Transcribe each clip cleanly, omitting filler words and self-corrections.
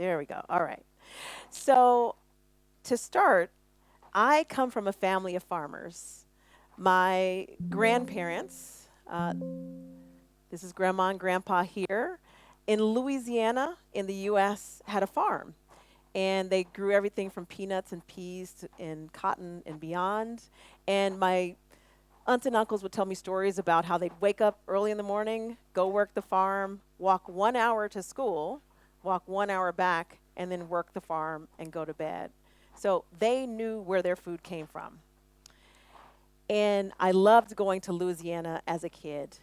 There we go. All right. So to start, I come from a family of farmers. My grandparents, this is grandma and grandpa here, in Louisiana in the US, had a farm. And they grew everything from peanuts and peas and cotton and beyond. And my aunts and uncles would tell me stories about how they'd wake up early in the morning, go work the farm, walk 1 hour to school, walk 1 hour back, and then work the farm and go to bed. So they knew where their food came from. And I loved going to Louisiana as a kid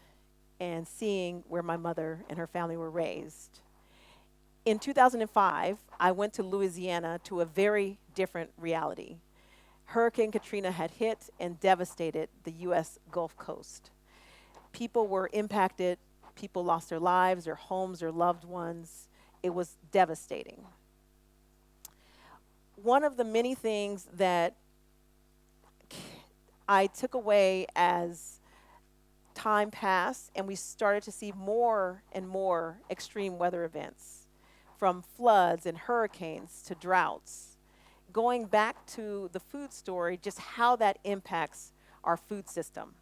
and seeing where my mother and her family were raised. In 2005, I went to Louisiana to a very different reality. Hurricane Katrina had hit and devastated the US Gulf Coast. People were impacted, people lost their lives, their homes, their loved ones. It was devastating. One of the many things that I took away as time passed and we started to see more and more extreme weather events, from floods and hurricanes to droughts. Going back to the food story, just how that impacts our food system.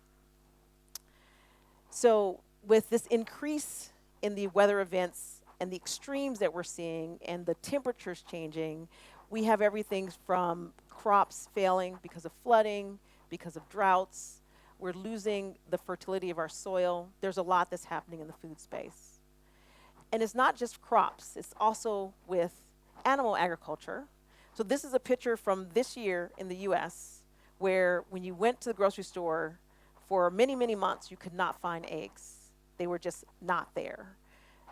So, with this increase in the weather events and the extremes that we're seeing and the temperatures changing, we have everything from crops failing because of flooding, because of droughts. We're losing the fertility of our soil. There's a lot that's happening in the food space. And it's not just crops, it's also with animal agriculture. So this is a picture from this year in the US where when you went to the grocery store for many, many months, you could not find eggs. They were just not there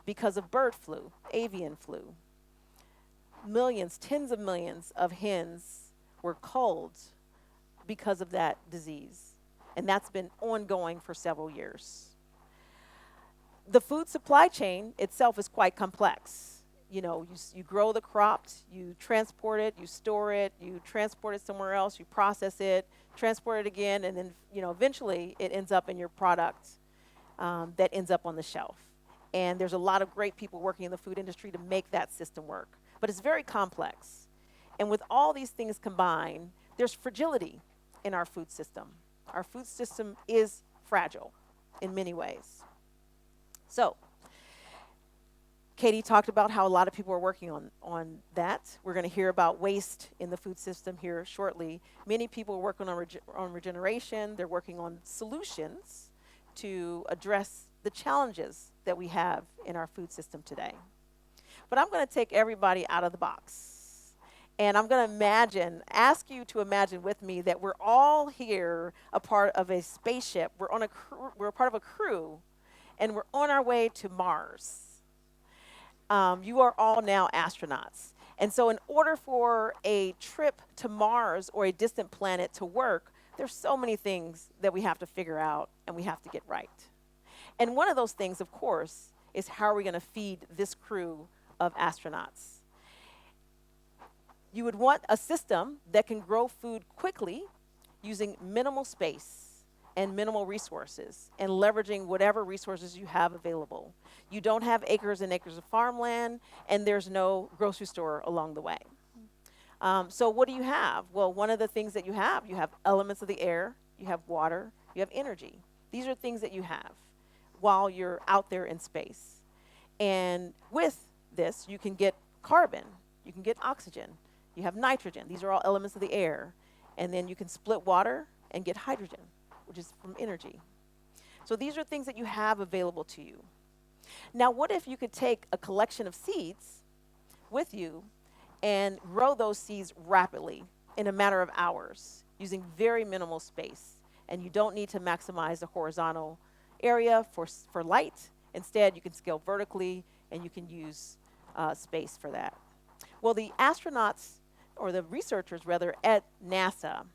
because of bird flu, avian flu. Millions, tens of millions of hens were culled because of that disease. And that's been ongoing for several years. The food supply chain itself is quite complex. You know, you grow the crops, you transport it, you store it, you transport it somewhere else, you process it, transport it again, and then, eventually it ends up in your product that ends up on the shelf. And there's a lot of great people working in the food industry to make that system work. But it's very complex. And with all these things combined, there's fragility in our food system. Our food system is fragile in many ways. So, Katie talked about how a lot of people are working on that. We're going to hear about waste in the food system here shortly. Many people are working on regeneration. They're working on solutions to address the challenges that we have in our food system today. But I'm going to take everybody out of the box. And I'm going to ask you to imagine with me that we're all here a part of a spaceship. We're a part of a crew, and we're on our way to Mars. You are all now astronauts. And so in order for a trip to Mars or a distant planet to work, there's so many things that we have to figure out and we have to get right. And one of those things, of course, is how are we going to feed this crew of astronauts? You would want a system that can grow food quickly using minimal space and minimal resources and leveraging whatever resources you have available. You don't have acres and acres of farmland, and there's no grocery store along the way. So what do you have? Well, one of the things that you have elements of the air, you have water, you have energy. These are things that you have while you're out there in space. And with this, you can get carbon, you can get oxygen, you have nitrogen. These are all elements of the air. And then you can split water and get hydrogen, which is from energy. So these are things that you have available to you. Now, what if you could take a collection of seeds with you and grow those seeds rapidly in a matter of hours using very minimal space? And you don't need to maximize the horizontal area for light. Instead, you can scale vertically and you can use space for that. Well, the astronauts, or the researchers rather, at NASA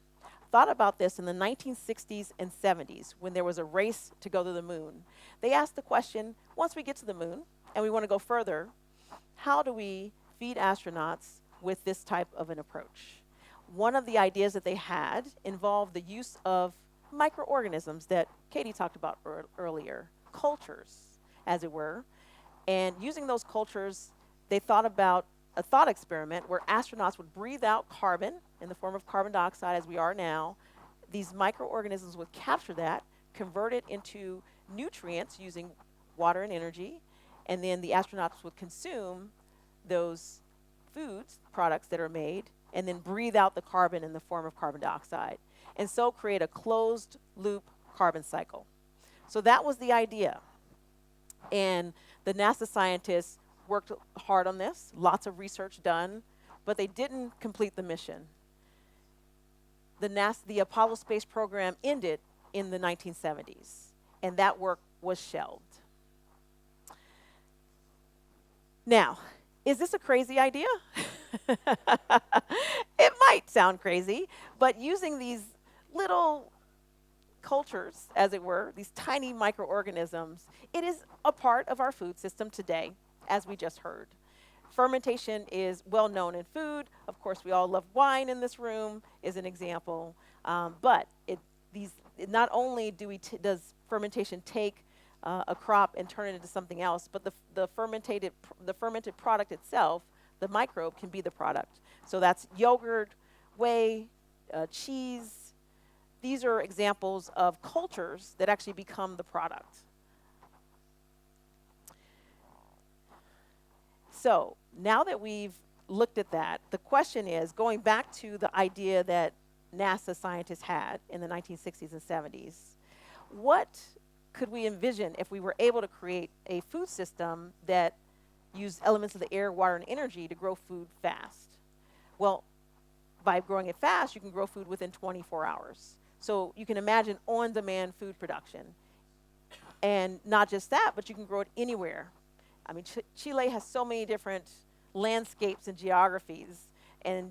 thought about this in the 1960s and 70s when there was a race to go to the moon. They asked the question, once we get to the moon and we want to go further, how do we feed astronauts with this type of an approach? One of the ideas that they had involved the use of microorganisms that Katie talked about earlier, cultures, as it were. And using those cultures, they thought about a thought experiment where astronauts would breathe out carbon in the form of carbon dioxide as we are now. These microorganisms would capture that, convert it into nutrients using water and energy, and then the astronauts would consume those foods, products that are made, and then breathe out the carbon in the form of carbon dioxide, and so create a closed loop carbon cycle. So that was the idea. And the NASA scientists worked hard on this, lots of research done, but they didn't complete the mission. The Apollo space program ended in the 1970s, and that work was shelved. Now, is this a crazy idea? It might sound crazy, but using these little cultures, as it were, these tiny microorganisms, it is a part of our food system today, as we just heard. Fermentation is well known in food. Of course, we all love wine in this room, is an example. But not only does fermentation take a crop and turn it into something else, but the fermented product itself, the microbe, can be the product. So that's yogurt, whey, cheese. These are examples of cultures that actually become the product. So now that we've looked at that, the question is, going back to the idea that NASA scientists had in the 1960s and 70s, what could we envision if we were able to create a food system that used elements of the air, water, and energy to grow food fast? Well, by growing it fast, you can grow food within 24 hours. So you can imagine on-demand food production. And not just that, but you can grow it anywhere. I mean, Chile has so many different landscapes and geographies, and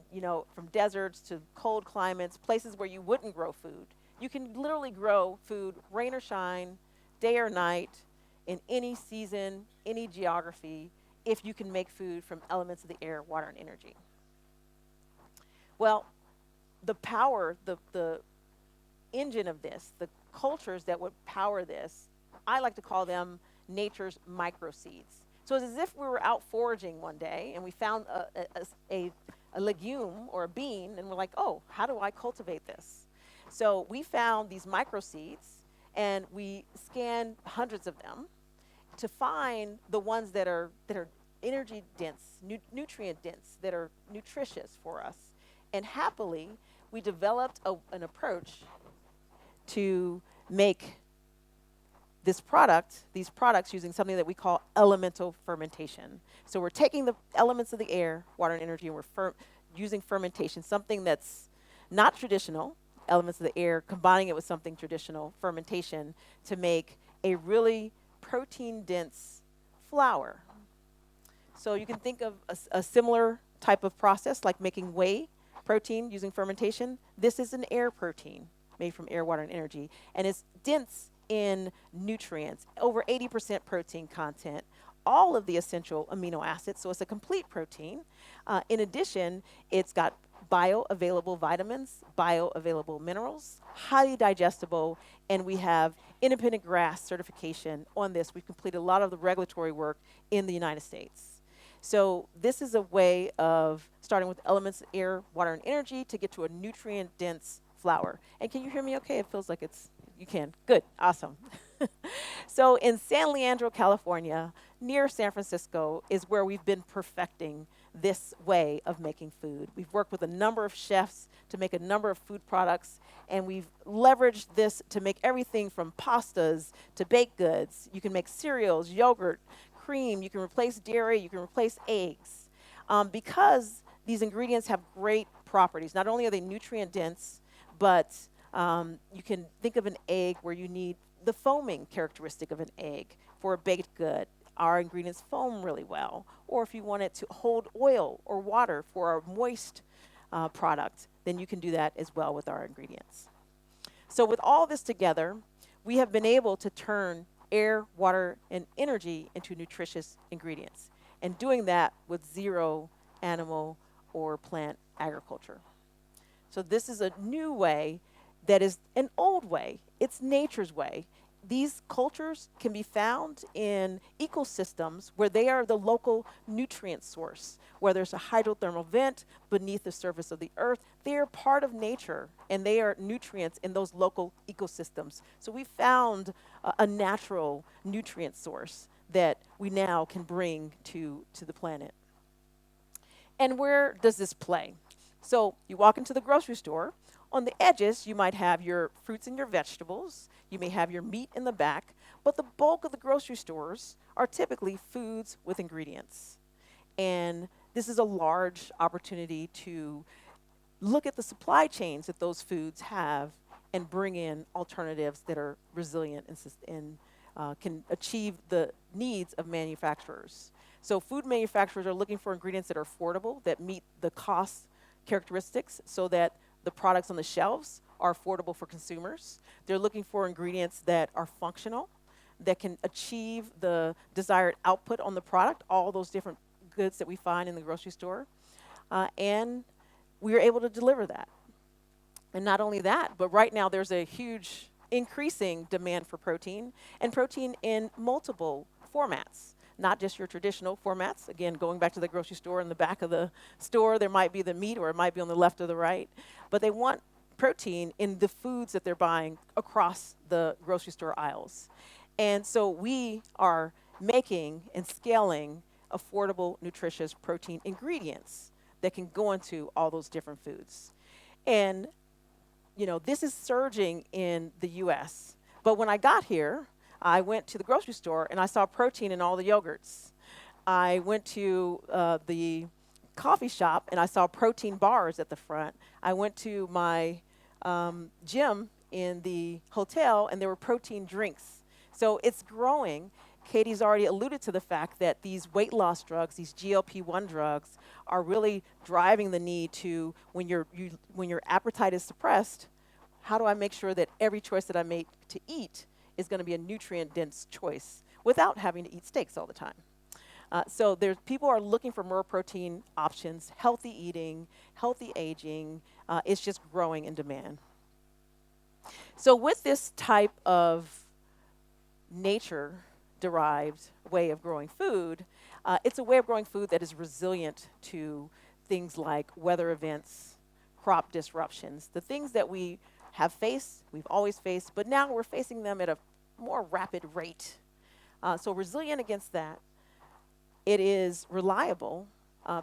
from deserts to cold climates, places where you wouldn't grow food. You can literally grow food, rain or shine, day or night, in any season, any geography, if you can make food from elements of the air, water, and energy. Well, the power, the engine of this, the cultures that would power this, I like to call them nature's microseeds. So it's as if we were out foraging one day and we found a legume or a bean, and we're like, oh, how do I cultivate this? So we found these microseeds, and we scanned hundreds of them to find the ones that are energy dense, nutrient dense, that are nutritious for us. And happily, we developed an approach to make these products using something that we call elemental fermentation. So we're taking the elements of the air, water, and energy, and we're using fermentation, something that's not traditional, elements of the air, combining it with something traditional, fermentation, to make a really protein-dense flour. So you can think of a similar type of process like making whey protein using fermentation. This is an air protein made from air, water, and energy, and it's dense in nutrients, over 80% protein content, all of the essential amino acids, so it's a complete protein. In addition, it's got bioavailable vitamins, bioavailable minerals, highly digestible, and we have independent GRAS certification on this. We've completed a lot of the regulatory work in the United States. So this is a way of starting with elements of air, water, and energy to get to a nutrient-dense flour. And can you hear me okay? It feels like you can. Good. Awesome. So in San Leandro, California, near San Francisco, is where we've been perfecting this way of making food. We've worked with a number of chefs to make a number of food products, and we've leveraged this to make everything from pastas to baked goods. You can make cereals, yogurt, cream. You can replace dairy. You can replace eggs. Because these ingredients have great properties. Not only are they nutrient dense, but you can think of an egg where you need the foaming characteristic of an egg for a baked good. Our ingredients foam really well. Or if you want it to hold oil or water for a moist product, then you can do that as well with our ingredients. So with all this together, we have been able to turn air, water, and energy into nutritious ingredients, and doing that with zero animal or plant agriculture. So this is a new way that is an old way. It's nature's way. these cultures can be found in ecosystems where they are the local nutrient source. Where there's a hydrothermal vent beneath the surface of the earth, they are part of nature and they are nutrients in those local ecosystems. So we found a natural nutrient source that we now can bring to the planet. And where does this play? So you walk into the grocery store. On the edges, you might have your fruits and your vegetables. You may have your meat in the back. But the bulk of the grocery stores are typically foods with ingredients. And this is a large opportunity to look at the supply chains that those foods have and bring in alternatives that are resilient and can achieve the needs of manufacturers. So food manufacturers are looking for ingredients that are affordable, that meet the cost characteristics so that the products on the shelves are affordable for consumers. They're looking for ingredients that are functional, that can achieve the desired output on the product, all those different goods that we find in the grocery store. And we are able to deliver that. And not only that, but right now there's a huge increasing demand for protein, and protein in multiple formats. Not just your traditional formats. Again, going back to the grocery store, in the back of the store, there might be the meat or it might be on the left or the right. But they want protein in the foods that they're buying across the grocery store aisles. And so we are making and scaling affordable, nutritious protein ingredients that can go into all those different foods. And, this is surging in the US. But when I got here, I went to the grocery store and I saw protein in all the yogurts. I went to the coffee shop and I saw protein bars at the front. I went to my gym in the hotel and there were protein drinks. So it's growing. Katie's already alluded to the fact that these weight loss drugs, these GLP-1 drugs, are really driving the need to, when your appetite is suppressed, how do I make sure that every choice that I make to eat is going to be a nutrient-dense choice without having to eat steaks all the time? So people are looking for more protein options, healthy eating, healthy aging. It's just growing in demand. So with this type of nature-derived way of growing food, it's a way of growing food that is resilient to things like weather events, crop disruptions, the things that we have faced, we've always faced, but now we're facing them at a more rapid rate. So resilient against that. It is reliable.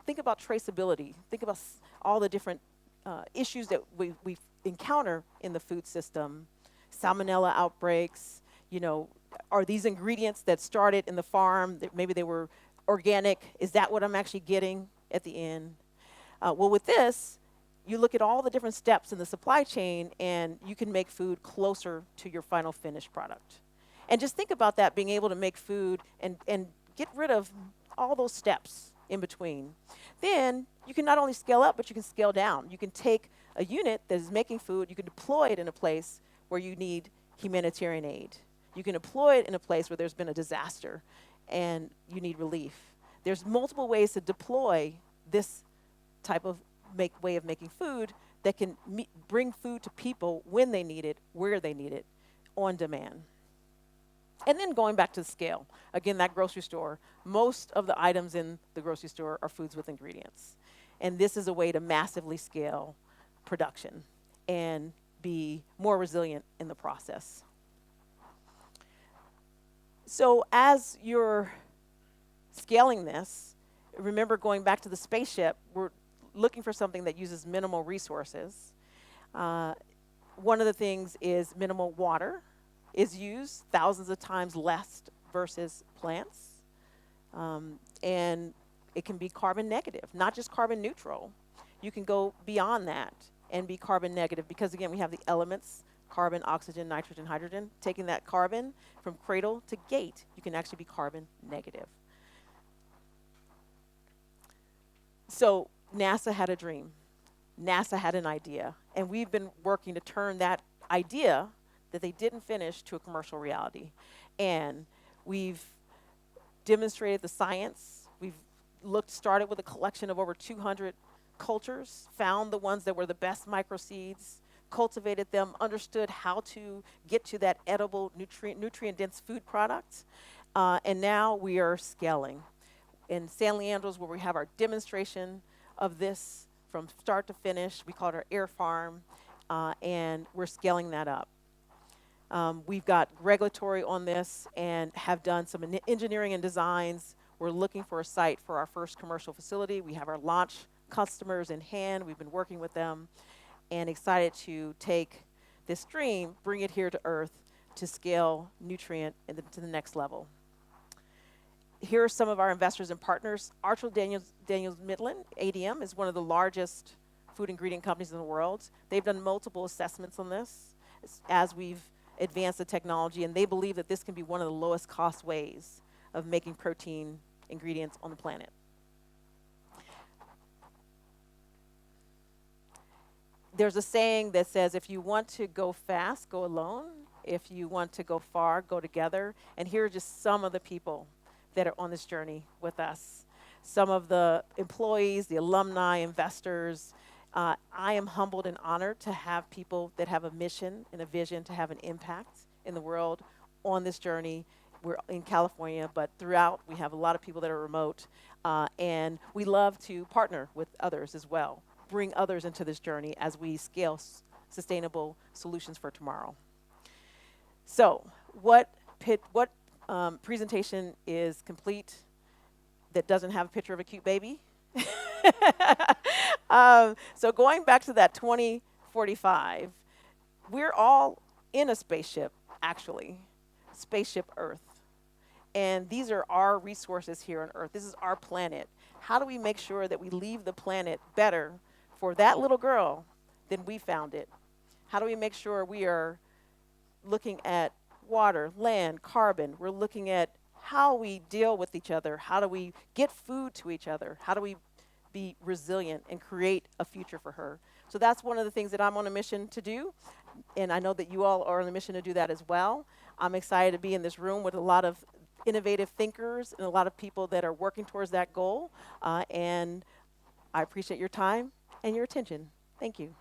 Think about traceability. Think about all the different issues that we encounter in the food system. Salmonella outbreaks, are these ingredients that started in the farm, that maybe they were organic, is that what I'm actually getting at the end? Well, with this, you look at all the different steps in the supply chain and you can make food closer to your final finished product. And just think about that, being able to make food and get rid of all those steps in between. Then you can not only scale up, but you can scale down. You can take a unit that is making food, you can deploy it in a place where you need humanitarian aid. You can deploy it in a place where there's been a disaster and you need relief. There's multiple ways to deploy this type of way of making food that can bring food to people when they need it, where they need it, on demand. And then going back to the scale, again, that grocery store, most of the items in the grocery store are foods with ingredients. And this is a way to massively scale production and be more resilient in the process. So as you're scaling this, remember going back to the spaceship, we're looking for something that uses minimal resources. One of the things is minimal water is used, thousands of times less versus plants. And it can be carbon negative, not just carbon neutral. You can go beyond that and be carbon negative because, again, we have the elements, carbon, oxygen, nitrogen, hydrogen. Taking that carbon from cradle to gate, you can actually be carbon negative. So NASA had a dream. NASA had an idea. And we've been working to turn that idea that they didn't finish to a commercial reality. And we've demonstrated the science. We've started with a collection of over 200 cultures, found the ones that were the best microseeds, cultivated them, understood how to get to that edible, nutrient-dense food product, and now we are scaling. In San Leandro's, where we have our demonstration of this from start to finish, we call it our air farm, and we're scaling that up. We've got regulatory on this and have done some engineering and designs. We're looking for a site for our first commercial facility. We have our launch customers in hand. We've been working with them and excited to take this stream, bring it here to Earth to scale nutrient to the next level. Here are some of our investors and partners. Archer Daniels Midland, ADM, is one of the largest food ingredient companies in the world. They've done multiple assessments on this as we've advanced the technology, and they believe that this can be one of the lowest cost ways of making protein ingredients on the planet. There's a saying that says, if you want to go fast, go alone. If you want to go far, go together. And here are just some of the people that are on this journey with us. Some of the employees, the alumni, investors. I am humbled and honored to have people that have a mission and a vision to have an impact in the world on this journey. We're in California, but throughout we have a lot of people that are remote, and we love to partner with others as well, bring others into this journey as we scale sustainable solutions for tomorrow. So what presentation is complete that doesn't have a picture of a cute baby? So going back to that 2045, we're all in a spaceship, actually, spaceship Earth. And these are our resources here on Earth. This is our planet. How do we make sure that we leave the planet better for that little girl than we found it? How do we make sure we are looking at water, land, carbon? We're looking at how we deal with each other. How do we get food to each other? How do we be resilient and create a future for her? So that's one of the things that I'm on a mission to do, and I know that you all are on a mission to do that as well. I'm excited to be in this room with a lot of innovative thinkers and a lot of people that are working towards that goal, and I appreciate your time and your attention. Thank you.